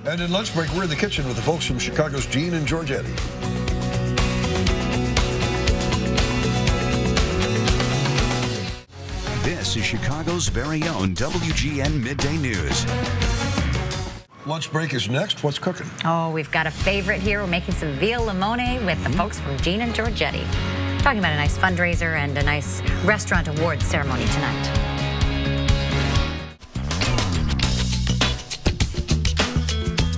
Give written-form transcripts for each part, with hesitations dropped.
And in lunch break, we're in the kitchen with the folks from Chicago's Gene and Georgetti. This is Chicago's very own WGN Midday News. Lunch break is next. What's cooking? Oh, we've got a favorite here. We're making some Veal Limone with the folks from Gene and Georgetti. Talking about a nice fundraiser and a nice restaurant awards ceremony tonight.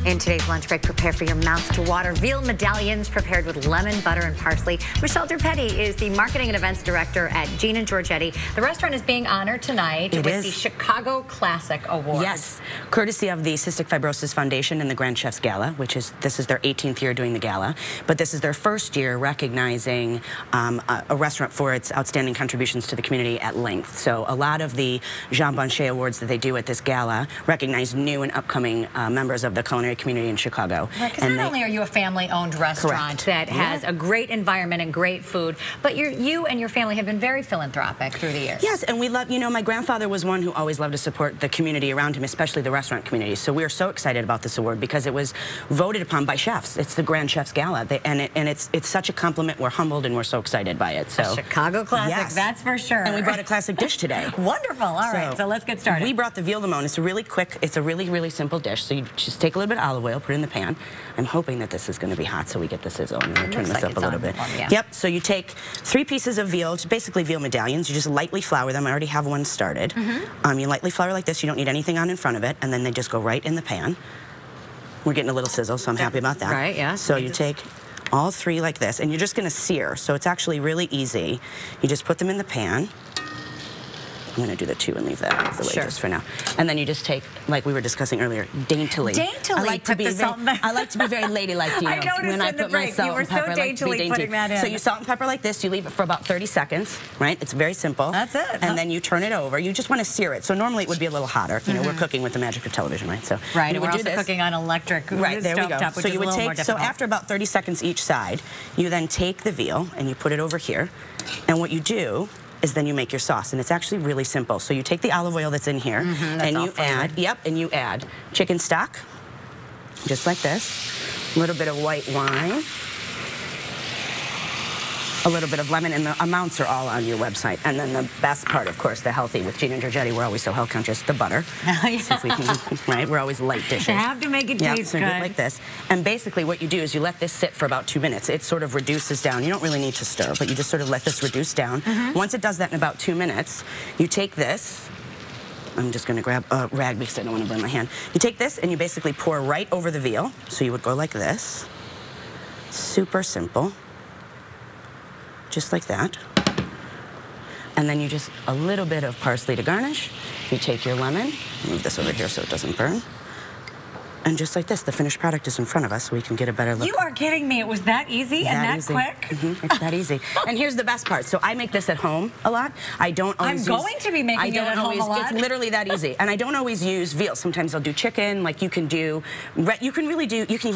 In today's lunch break, prepare for your mouth to water. Veal Medallions prepared with lemon, butter, and parsley. Michelle Durpetti is the Marketing and Events Director at Gene and Georgetti. The restaurant is being honored tonight with the Chicago Classic Award. Yes, courtesy of the Cystic Fibrosis Foundation and the Grand Chefs Gala, this is their 18th year doing the gala, but this is their first year recognizing a restaurant for its outstanding contributions to the community at length. So a lot of the Jean Banchet awards that they do at this gala recognize new and upcoming members of the culinary community in Chicago. Because not only are you a family-owned restaurant that has a great environment and great food, but you and your family have been very philanthropic through the years. Yes, and we love, you know, my grandfather was one who always loved to support the community around him, especially the restaurant community. So we are so excited about this award because it was voted upon by chefs. It's the Grand Chefs Gala, and it's such a compliment. We're humbled and we're so excited by it. So a Chicago classic, that's for sure. And we brought a classic dish today. Wonderful. All right, so let's get started. We brought the Veal Limone. It's a really quick, it's a really simple dish. So you just take a little bit of olive oil, put it in the pan. I'm hoping that this is going to be hot so we get the sizzle. I'm going to turn this up a little bit. Yep, so you take 3 pieces of veal, basically veal medallions. You just lightly flour them. I already have one started. You lightly flour like this. You don't need anything on in front of it, and then they just go right in the pan. We're getting a little sizzle, so I'm happy about that. Right, yeah. So you take all 3 like this, and you're just going to sear. So it's actually really easy. You just put them in the pan. I'm going to do the 2 and leave that out of the way just for now. And then you just take, like we were discussing earlier, daintily. Daintily. I like to be very ladylike, you know. I noticed when I in the put break, my salt you were and pepper, so daintily putting that in. So you salt and pepper like this. You leave it for about 30 seconds, right? It's very simple. That's it. And then you turn it over. You just want to sear it. So normally it would be a little hotter. You know, we're cooking with the magic of television, right? So and we're also cooking on electric stovetop, which is a little more difficult. So after about 30 seconds each side, you then take the veal and you put it over here. And what you do is then you make your sauce, and it's actually really simple. So you take the olive oil that's in here, and you add, chicken stock, just like this, a little bit of white wine, a little bit of lemon, and the amounts are all on your website. And then the best part, of course, the healthy. With Gene and Georgetti, we're always so health conscious. The butter. See if we can, right? We're always light dishes. You have to make it taste so good. Like this. And basically what you do is you let this sit for about 2 minutes. It sort of reduces down. You don't really need to stir, but you just sort of let this reduce down. Once it does that in about 2 minutes, you take this. I'm just going to grab a rag because I don't want to burn my hand. You take this and you basically pour right over the veal. So you would go like this. Super simple. Just like that. And then you just, a little bit of parsley to garnish. You take your lemon, move this over here so it doesn't burn. And just like this, the finished product is in front of us so we can get a better look. You are kidding me. It was that easy and that quick? It's that easy. And here's the best part. So I make this at home a lot. I don't always I'm going to be making it at home a lot. It's literally that easy. And I don't always use veal. Sometimes I'll do chicken. Like you can even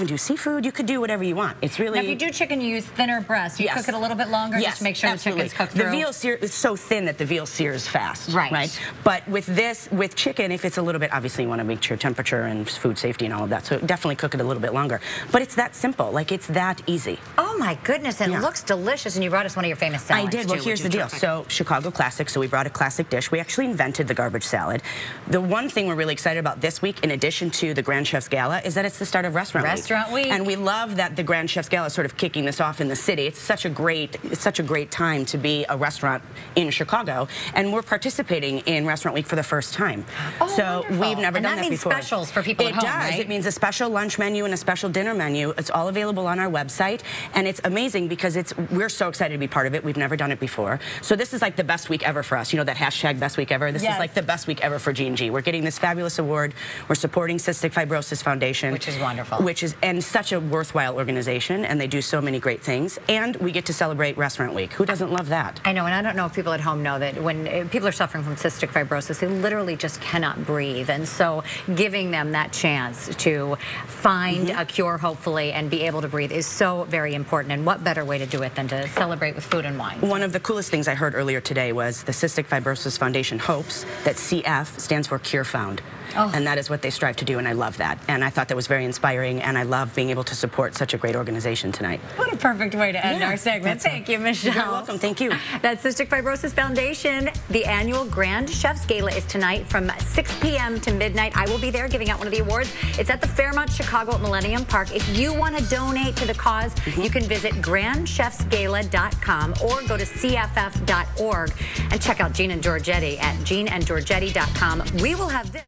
do seafood. You could do whatever you want. It's really... Now if you do chicken, you use thinner breast. You cook it a little bit longer just to make sure the chicken's cooked through. The veal is so thin that the veal sears fast. Right. But with chicken, if it's a little bit, obviously you want to make sure temperature and food safety and all of that. So definitely cook it a little bit longer. But it's that simple. Like, it's that easy. Oh, my goodness. And it looks delicious. And you brought us one of your famous salads, I did. Well, here's the deal. So, Chicago Classic. So, we brought a classic dish. We actually invented the garbage salad. The one thing we're really excited about this week, in addition to the Grand Chefs Gala, is that it's the start of Restaurant Week. And we love that the Grand Chefs Gala is sort of kicking this off in the city. It's such a great time to be a restaurant in Chicago. And we're participating in Restaurant Week for the first time. Oh, so, we've never done that before. That means specials for people at home, right? It does. It means a special lunch menu and a special dinner menu. It's all available on our website, and it's amazing because we're so excited to be part of it. We've never done it before. So this is like the best week ever for us. You know that hashtag best week ever? This is like the best week ever for G&G. We're getting this fabulous award. We're supporting Cystic Fibrosis Foundation. Which is wonderful. And such a worthwhile organization, and they do so many great things. And we get to celebrate Restaurant Week. Who doesn't love that? I know, and I don't know if people at home know that when people are suffering from cystic fibrosis, they literally just cannot breathe. And so giving them that chance to find a cure, hopefully, and be able to breathe is so very important. And what better way to do it than to celebrate with food and wine? One of the coolest things I heard earlier today was the Cystic Fibrosis Foundation hopes that CF stands for Cure Found. And that is what they strive to do, and I love that. And I thought that was very inspiring, and I love being able to support such a great organization tonight. What a perfect way to end our segment. Thank you, Michelle. You're welcome. Thank you. That's Cystic Fibrosis Foundation. The annual Grand Chefs Gala is tonight from 6 p.m. to midnight. I will be there giving out one of the awards. It's at the Fairmont Chicago at Millennium Park. If you want to donate to the cause, you can visit grandchefsgala.com or go to cff.org and check out Gene and Georgetti at geneandgeorgetti.com. We will have this.